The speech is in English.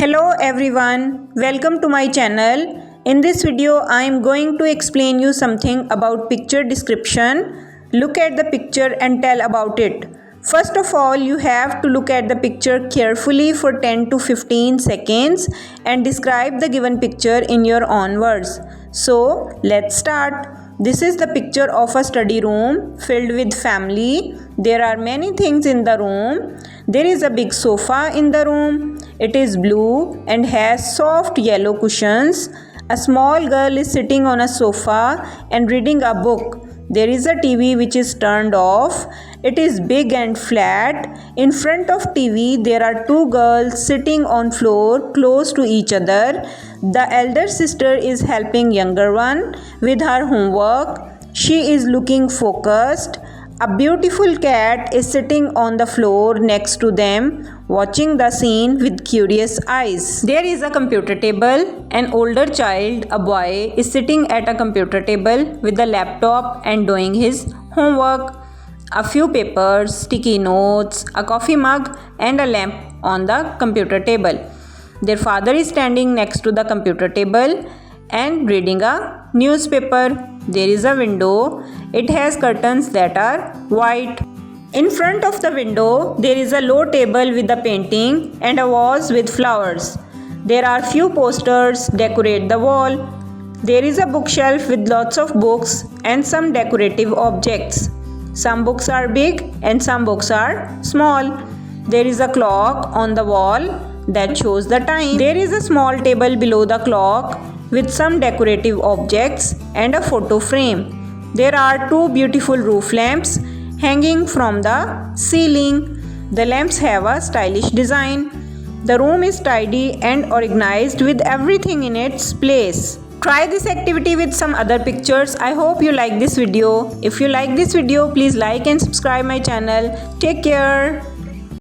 Hello everyone, welcome to my channel. In this video I am going to explain you something about picture description. Look at the picture and tell about it. First of all, you have to look at the picture carefully for 10 to 15 seconds and describe the given picture in your own words. So let's start. This is the picture of a study room filled with family. There are many things in the room. There is a big sofa in the room. It is blue and has soft yellow cushions. A small girl is sitting on a sofa and reading a book. There is a TV which is turned off. It is big and flat. In front of TV there are two girls sitting on floor close to each other. The elder sister is helping younger one with her homework. She is looking focused. A beautiful cat is sitting on the floor next to them, watching the scene with curious eyes. There is a computer table. An older child, a boy, is sitting at a computer table with a laptop and doing his homework. A few papers, sticky notes, a coffee mug and a lamp on the computer table. Their father is standing next to the computer table and reading a newspaper. There is a window. It has curtains that are white. In front of the window, there is a low table with a painting and a vase with flowers. There are few posters decorate the wall. There is a bookshelf with lots of books and some decorative objects. Some books are big and some books are small. There is a clock on the wall that shows the time. There is a small table below the clock with some decorative objects and a photo frame. There are two beautiful roof lamps hanging from the ceiling. The lamps have a stylish design. The room is tidy and organized with everything in its place. Try this activity with some other pictures. I hope you like this video. If you like this video, please like and subscribe my channel. Take care.